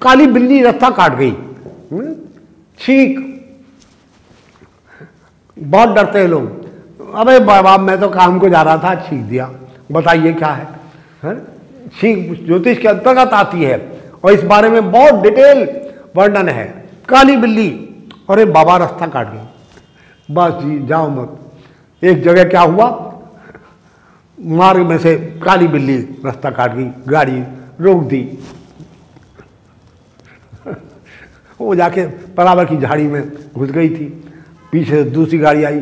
काली बिल्ली रास्ता काट गई। ठीक, बहुत डरते हैं लोग। अबे बाबा मैं तो काम को जा रहा था, छींक दिया, बताइए क्या है? छींक ज्योतिष के अंतर्गत आती है और इस बारे में बहुत डिटेल वर्णन है। काली बिल्ली, अरे बाबा रास्ता काट गई, बस जी जाओ मत। एक जगह क्या हुआ, मार्ग में से काली बिल्ली रास्ता काट गई, गाड़ी रोक दी। वो जाके बराबर की झाड़ी में घुस गई थी। पीछे से दूसरी गाड़ी आई,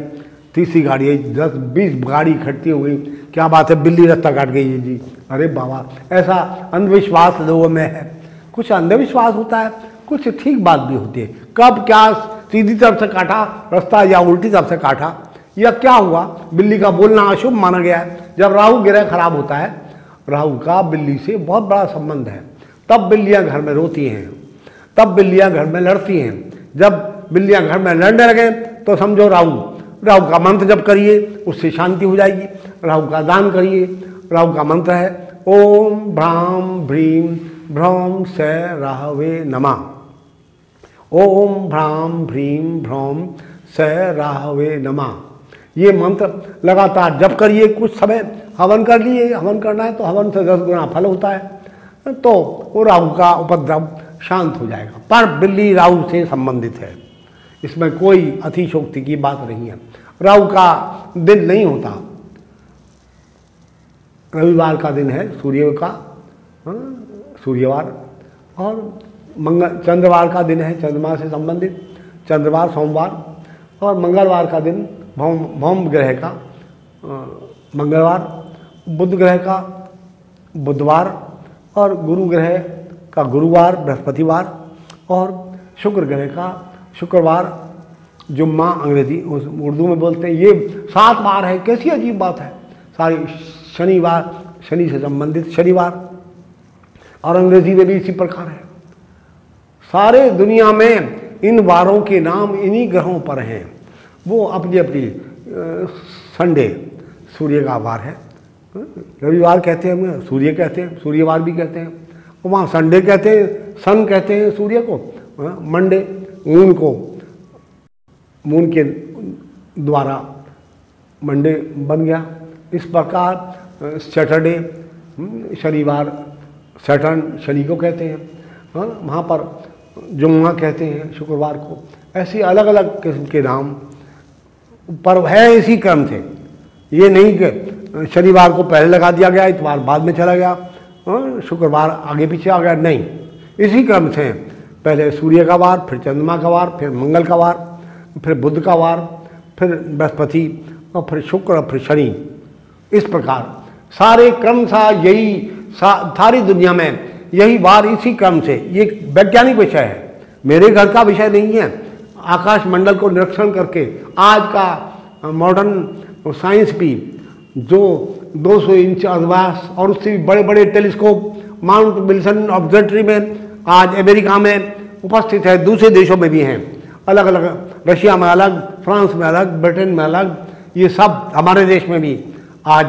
तीसरी गाड़ी आई, 10-20 गाड़ी इकट्ठी हो गई। क्या बात है, बिल्ली रास्ता काट गई है जी। अरे बाबा, ऐसा अंधविश्वास लोगों में है। कुछ अंधविश्वास होता है, कुछ ठीक बात भी होती है। कब क्या सीधी तरफ से काटा रास्ता या उल्टी तरफ से काटा, या क्या हुआ, बिल्ली का बोलना अशुभ माना गया है। जब राहु ग्रह खराब होता है, राहु का बिल्ली से बहुत बड़ा संबंध है, तब बिल्लियां घर में रोती हैं, तब बिल्लियां घर में लड़ती हैं। जब बिल्लियां घर में लड़ने लगे तो समझो राहु का मंत्र जप करिए, उससे शांति हो जाएगी। राहु का दान करिए। राहु का मंत्र है ओम भ्राम भ्रीम भ्रौम स राहवे नमः। ओम भ्राम भ्रीम भ्रौम स राहवे नमः। ये मंत्र लगातार जप करिए। कुछ समय हवन कर लिए, हवन करना है तो हवन से 10 गुना फल होता है, तो वो राहु का उपद्रव शांत हो जाएगा। पर बिल्ली राहु से संबंधित है, इसमें कोई अतिशोक्ति की बात नहीं है। राहु का दिन नहीं होता, रविवार का दिन है, सूर्य का सूर्यवार, और चंद्रवार का दिन है, चंद्रमा से संबंधित, चंद्रवार सोमवार, और मंगलवार का दिन भौम ग्रह का मंगलवार, बुध ग्रह का बुधवार, और गुरु ग्रह का गुरुवार बृहस्पतिवार, और शुक्र ग्रह का शुक्रवार जुम्मा अंग्रेजी उर्दू में बोलते हैं। ये 7 बार है। कैसी अजीब बात है। सारी शनिवार, शनि से संबंधित शनिवार, और अंग्रेजी में भी इसी प्रकार है। सारे दुनिया में इन वारों के नाम इन्हीं ग्रहों पर हैं। वो अपनी अपनी संडे सूर्य का वार है, रविवार कहते हैं, हम सूर्य कहते हैं, सूर्यवार भी कहते हैं। वहाँ संडे कहते हैं, सन कहते हैं सूर्य को, मंडे मून को, मून के द्वारा मंडे बन गया। इस प्रकार सैटरडे, शनिवार सैटर्न शनि को कहते हैं, वहाँ पर जुम्मा कहते हैं शुक्रवार को। ऐसे अलग अलग किस्म के नाम पर्व है इसी क्रम से। ये नहीं कि शनिवार को पहले लगा दिया गया, इतवार बाद में चला गया, शुक्रवार आगे पीछे आ गया, नहीं, इसी क्रम से पहले सूर्य का वार, फिर चंद्रमा का वार, फिर मंगल का वार, फिर बुध का वार, फिर बृहस्पति, और फिर शुक्र, और फिर शनि। इस प्रकार सारे क्रम सा यही सारी दुनिया में यही वार इसी क्रम से। ये वैज्ञानिक विषय है, मेरे घर का विषय नहीं है। आकाश मंडल को निरीक्षण करके आज का मॉडर्न साइंस भी, जो 200 इंच अरवास और उससे भी बड़े बड़े टेलीस्कोप माउंट विल्सन ऑब्जर्वेटरी में आज अमेरिका में उपस्थित है, दूसरे देशों में भी हैं, अलग अलग, रशिया में अलग, फ्रांस में अलग, ब्रिटेन में अलग, ये सब हमारे देश में भी आज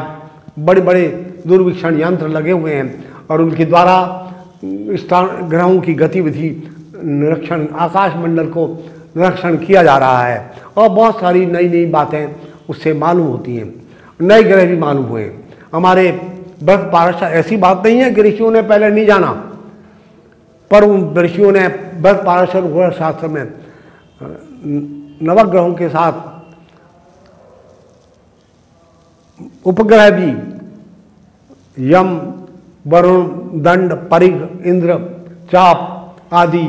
बड़े बड़े दूरवीक्षण यंत्र लगे हुए हैं, और उनके द्वारा ग्रहों की गतिविधि निरीक्षण, आकाश मंडल को निरीक्षण किया जा रहा है, और बहुत सारी नई नई बातें उससे मालूम होती हैं। नए ग्रह भी मालूम हुए। हमारे बृहद पारशा, ऐसी बात नहीं है कि ऋषियों ने पहले नहीं जाना, पर उन ऋषियों ने बृहद पारशर शास्त्र में नवग्रहों के साथ उपग्रह भी, यम, वरुण, दंड, परिघ, इंद्र, चाप आदि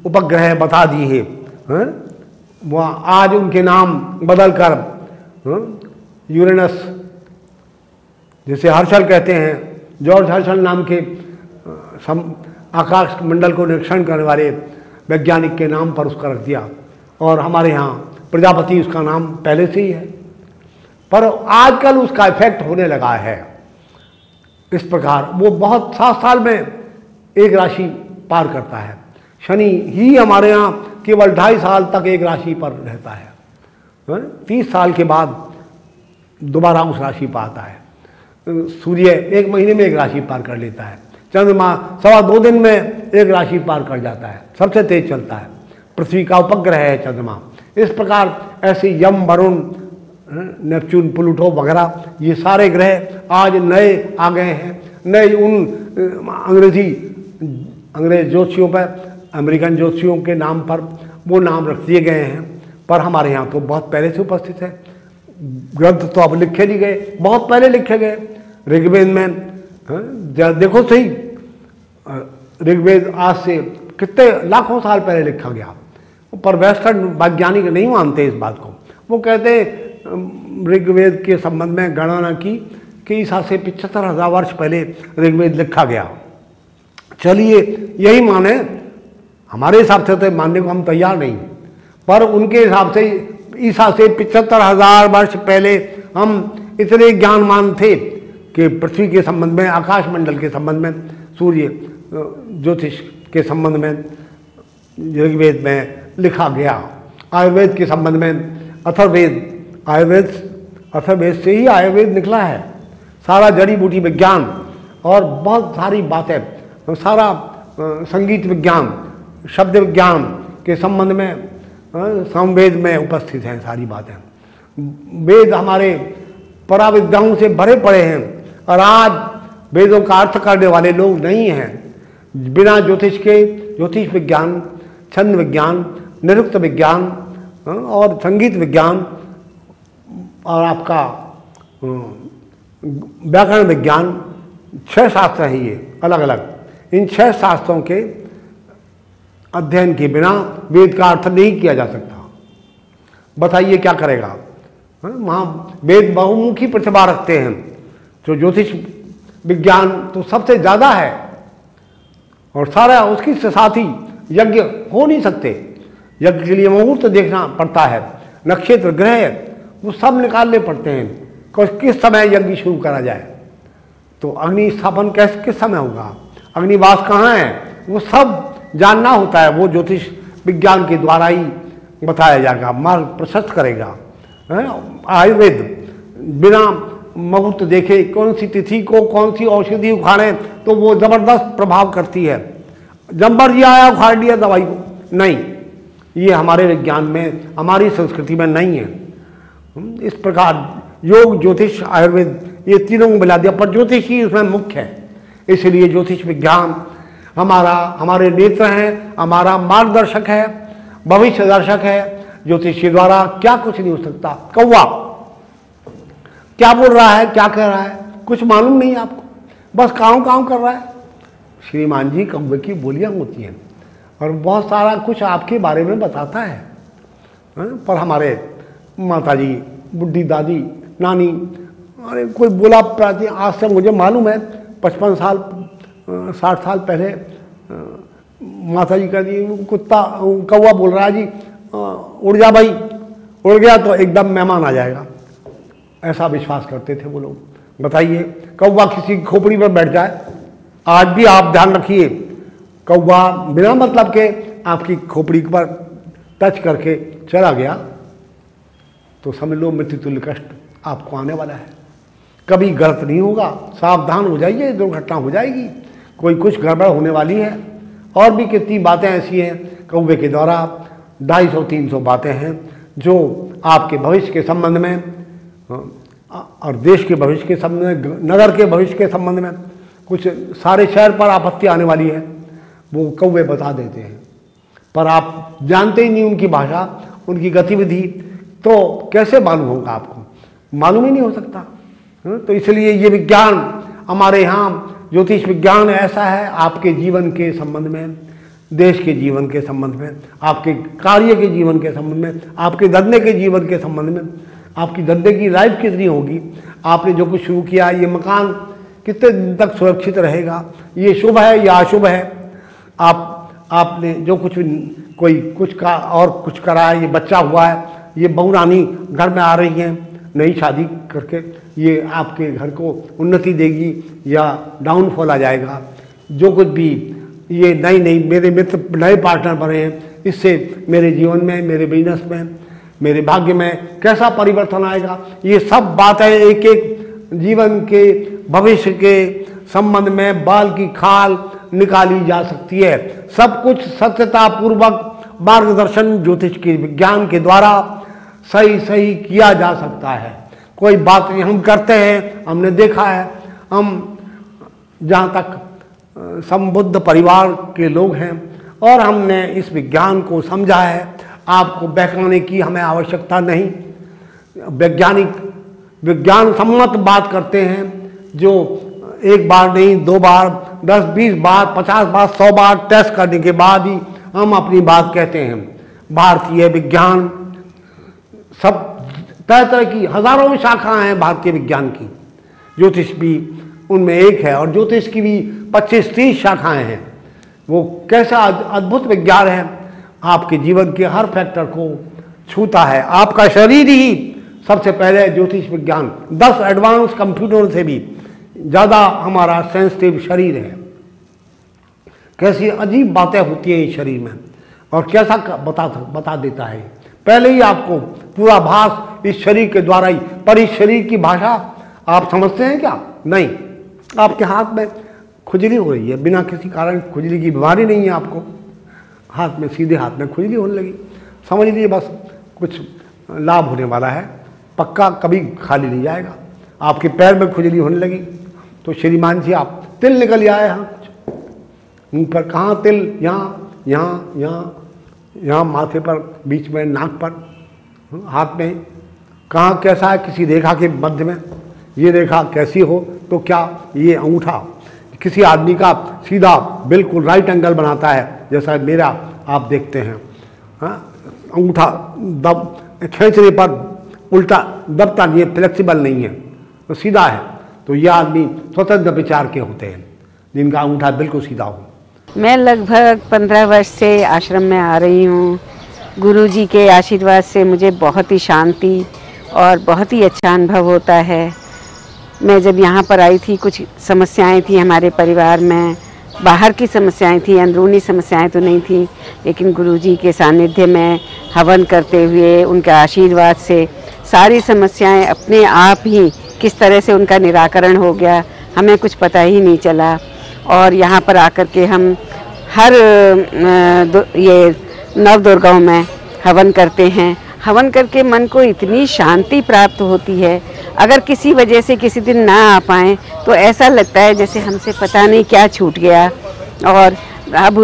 उपग्रह बता दिए हैं। वहाँ आज उनके नाम बदलकर यूरेनस, जिसे हर्षल कहते हैं, जॉर्ज हर्षल नाम के आकाश मंडल को निरीक्षण करने वाले वैज्ञानिक के नाम पर उसका रख दिया, और हमारे यहाँ प्रजापति उसका नाम पहले से ही है, पर आजकल उसका इफेक्ट होने लगा है। इस प्रकार वो बहुत 7 साल में एक राशि पार करता है। शनि ही हमारे यहाँ केवल 2.5 साल तक एक राशि पर रहता है, 30 साल के बाद दोबारा उस राशि पर आता है। सूर्य 1 महीने में एक राशि पार कर लेता है, चंद्रमा 2.25 दिन में एक राशि पार कर जाता है, सबसे तेज चलता है। पृथ्वी का उपग्रह है चंद्रमा। इस प्रकार ऐसे यम, वरुण, नेपच्यून, प्लूटो वगैरह ये सारे ग्रह आज नए आ गए हैं। नए उन अंग्रेज ज्योतिषियों पर, अमेरिकन ज्योतिषियों के नाम पर वो नाम रख दिए गए हैं, पर हमारे यहाँ तो बहुत पहले से उपस्थित है। ग्रंथ तो अब लिखे नहीं गए, बहुत पहले लिखे गए। ऋग्वेद में देखो सही, ऋग्वेद आज से कितने लाखों साल पहले लिखा गया, पर वेस्टर्न वैज्ञानिक नहीं मानते इस बात को। वो कहते ऋग्वेद के संबंध में गणना की कि ईसा से 75,000 वर्ष पहले ऋग्वेद लिखा गया। चलिए यही माने, हमारे हिसाब से तो मानने को हम तैयार नहीं, पर उनके हिसाब से ईसा से 75,000 वर्ष पहले हम इतने ज्ञानमान थे कि पृथ्वी के संबंध में, आकाश मंडल के संबंध में, सूर्य ज्योतिष के संबंध में ऋग्वेद में लिखा गया। आयुर्वेद के संबंध में अथर्ववेद से ही आयुर्वेद निकला है। सारा जड़ी बूटी विज्ञान और बहुत सारी बातें, सारा संगीत विज्ञान, शब्द विज्ञान के संबंध में सामवेद में उपस्थित हैं सारी बातें। वेद हमारे पराविद्याओं से भरे पड़े हैं, और आज वेदों का अर्थ करने वाले लोग नहीं हैं। बिना ज्योतिष के, ज्योतिष विज्ञान, छंद विज्ञान, निरुक्त विज्ञान और संगीत विज्ञान और आपका व्याकरण विज्ञान, 6 शास्त्र हैं ये अलग अलग। इन 6 शास्त्रों के अध्ययन के बिना वेद का अर्थ नहीं किया जा सकता। बताइए क्या करेगा? वहाँ वेद बहुमुखी प्रतिभा रखते हैं, तो ज्योतिष विज्ञान तो सबसे ज़्यादा है, और सारा उसकी साथ ही यज्ञ हो नहीं सकते। यज्ञ के लिए मुहूर्त देखना पड़ता है, नक्षत्र, ग्रह वो सब निकालने पड़ते हैं, किस समय यज्ञ शुरू करा जाए, तो अग्नि स्थापन किस समय होगा, अग्निवास कहाँ है, वो सब जानना होता है। वो ज्योतिष विज्ञान के द्वारा ही बताया जाएगा, मार्ग प्रशस्त करेगा। आयुर्वेद बिना मुहूर्त देखे कौन सी तिथि को कौन सी औषधि उखाड़े तो वो ज़बरदस्त प्रभाव करती है। जंबर जी आया उखाड़ लिया दवाई को, नहीं, ये हमारे विज्ञान में, हमारी संस्कृति में नहीं है। इस प्रकार योग, ज्योतिष, आयुर्वेद ये तीनों को मिला दिया, पर ज्योतिष ही इसमें मुख्य है। इसलिए ज्योतिष विज्ञान हमारे नेत्र हैं, हमारा मार्गदर्शक है, भविष्य दर्शक है। ज्योतिष के द्वारा क्या कुछ नहीं हो सकता। कौवा क्या बोल रहा है, क्या कह रहा है, कुछ मालूम नहीं आपको, बस काम कर रहा है। श्रीमान जी, कौवे की बोलियां होती हैं और बहुत सारा कुछ आपके बारे में बताता है। पर हमारे माता जी, बुढ़ी दादी, नानी, अरे कोई बोला प्राचीन, आज से मुझे मालूम है 55 साल 60 साल पहले माता जी का जी कुत्ता, कौवा बोल रहा है जी, उड़ जा भाई, उड़ गया तो एकदम मेहमान आ जाएगा, ऐसा विश्वास करते थे वो लोग। बताइए, कौवा किसी की खोपड़ी पर बैठ जाए, आज भी आप ध्यान रखिए, कौवा बिना मतलब के आपकी खोपड़ी पर टच करके चला गया तो समझ लो मृत्यु तुल्य कष्ट आपको आने वाला है। कभी गलत नहीं होगा, सावधान हो जाइए, दुर्घटना हो जाएगी, कोई कुछ गड़बड़ होने वाली है। और भी कितनी बातें ऐसी हैं कौवे के द्वारा, 250-300 बातें हैं जो आपके भविष्य के संबंध में और देश के भविष्य के संबंध में, नगर के भविष्य के संबंध में, कुछ सारे शहर पर आपत्ति आने वाली है, वो कौवे बता देते हैं। पर आप जानते ही नहीं उनकी भाषा, उनकी गतिविधि, तो कैसे मालूम होगा आपको? मालूम ही नहीं हो सकता। तो इसलिए ये विज्ञान हमारे यहाँ, ज्योतिष विज्ञान ऐसा है, आपके जीवन के संबंध में, देश के जीवन के संबंध में, आपके कार्य के जीवन के संबंध में, आपके धंधे के जीवन के संबंध में, आपकी धंधे की लाइफ कितनी होगी, आपने जो कुछ शुरू किया, ये मकान कितने दिन तक सुरक्षित रहेगा, ये शुभ है या अशुभ है, आपने जो कुछ कोई कुछ का और कुछ करा है, ये बच्चा हुआ है, ये बहू रानी घर में आ रही हैं नई शादी करके, ये आपके घर को उन्नति देगी या डाउनफॉल आ जाएगा। जो कुछ भी ये नई मेरे मित्र नए पार्टनर बने हैं, इससे मेरे जीवन में, मेरे बिजनेस में, मेरे भाग्य में कैसा परिवर्तन आएगा, ये सब बातें एक एक जीवन के, भविष्य के संबंध में बाल की खाल निकाली जा सकती है। सब कुछ सत्यता पूर्वक मार्गदर्शन ज्योतिष के विज्ञान के द्वारा सही सही किया जा सकता है। कोई बात नहीं हम करते हैं, हमने देखा है, हम जहाँ तक संबुद्ध परिवार के लोग हैं और हमने इस विज्ञान को समझा है। आपको बहकाने की हमें आवश्यकता नहीं। वैज्ञानिक विज्ञान सम्मत बात करते हैं, जो एक बार नहीं, 2 बार, 10, 20 बार, 50 बार, 100 बार टेस्ट करने के बाद ही हम अपनी बात कहते हैं। भारतीय विज्ञान सब तरह तरह की हजारों शाखाएं हैं भारतीय विज्ञान की। ज्योतिष भी उनमें एक है और ज्योतिष की भी 25-30 शाखाएं हैं। वो कैसा अद्भुत विज्ञान है, आपके जीवन के हर फैक्टर को छूता है। आपका शरीर ही सबसे पहले ज्योतिष विज्ञान, 10 एडवांस कंप्यूटरों से भी ज़्यादा हमारा सेंसिटिव शरीर है। कैसी अजीब बातें होती हैं इस शरीर में और कैसा बता देता है। पहले ही आपको पूरा भास इस शरीर के द्वारा ही, पर इस शरीर की भाषा आप समझते हैं क्या? नहीं। आपके हाथ में खुजली हो रही है, बिना किसी कारण खुजली की बीमारी नहीं है आपको, हाथ में, सीधे हाथ में खुजली होने लगी, समझ लीजिए बस कुछ लाभ होने वाला है, पक्का कभी खाली नहीं जाएगा। आपके पैर में खुजली होने लगी तो श्रीमान जी आप तिल निकल आए, यहाँ कुछ मुँह पर, कहाँ तिल? यहाँ, यहाँ, यहाँ, यहाँ माथे पर, बीच में, नाक पर, हाथ में, कहाँ कैसा है? किसी रेखा के मध्य में। ये रेखा कैसी हो तो क्या ये अंगूठा किसी आदमी का सीधा बिल्कुल राइट एंगल बनाता है, जैसा मेरा आप देखते हैं। हाँ, अंगूठा दब खींचने पर उल्टा दबता नहीं है, फ्लेक्सिबल नहीं है, तो सीधा है। तो ये आदमी स्वतंत्र विचार के होते हैं, जिनका अंगूठा बिल्कुल सीधा हो। मैं लगभग 15 वर्ष से आश्रम में आ रही हूँ। गुरुजी के आशीर्वाद से मुझे बहुत ही शांति और बहुत ही अच्छा अनुभव होता है। मैं जब यहाँ पर आई थी, कुछ समस्याएं थी हमारे परिवार में, बाहर की समस्याएं थी, अंदरूनी समस्याएं तो नहीं थी, लेकिन गुरुजी के सानिध्य में हवन करते हुए उनके आशीर्वाद से सारी समस्याएं अपने आप ही किस तरह से उनका निराकरण हो गया, हमें कुछ पता ही नहीं चला। और यहाँ पर आकर के हम हर ये नवदुर्गाओं में हवन करते हैं। हवन करके मन को इतनी शांति प्राप्त होती है। अगर किसी वजह से किसी दिन ना आ पाएँ तो ऐसा लगता है जैसे हमसे पता नहीं क्या छूट गया और अब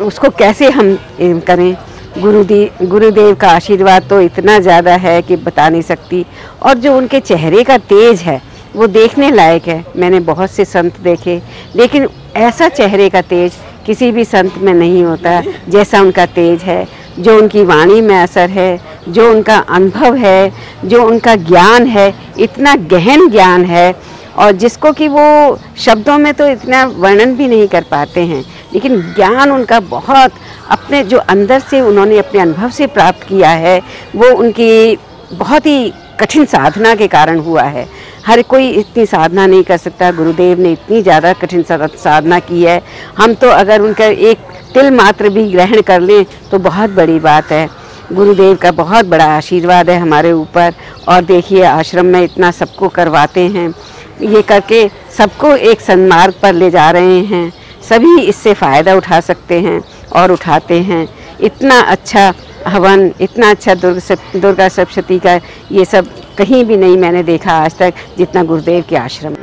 उसको कैसे हम करें। गुरुदेव का आशीर्वाद तो इतना ज़्यादा है कि बता नहीं सकती। और जो उनके चेहरे का तेज है वो देखने लायक है। मैंने बहुत से संत देखे, लेकिन ऐसा चेहरे का तेज किसी भी संत में नहीं होता जैसा उनका तेज है। जो उनकी वाणी में असर है, जो उनका अनुभव है, जो उनका ज्ञान है, इतना गहन ज्ञान है और जिसको कि वो शब्दों में तो इतना वर्णन भी नहीं कर पाते हैं, लेकिन ज्ञान उनका बहुत अपने जो अंदर से उन्होंने अपने अनुभव से प्राप्त किया है, वो उनकी बहुत ही कठिन साधना के कारण हुआ है। हर कोई इतनी साधना नहीं कर सकता। गुरुदेव ने इतनी ज़्यादा कठिन साधना की है। हम तो अगर उनका एक तिल मात्र भी ग्रहण कर लें तो बहुत बड़ी बात है। गुरुदेव का बहुत बड़ा आशीर्वाद है हमारे ऊपर। और देखिए आश्रम में इतना सबको करवाते हैं, ये करके सबको एक सन्मार्ग पर ले जा रहे हैं। सभी इससे फ़ायदा उठा सकते हैं और उठाते हैं। इतना अच्छा हवन, इतना अच्छा दुर्गा सप्तशती का ये सब कहीं भी नहीं मैंने देखा आज तक जितना गुरुदेव के आश्रम।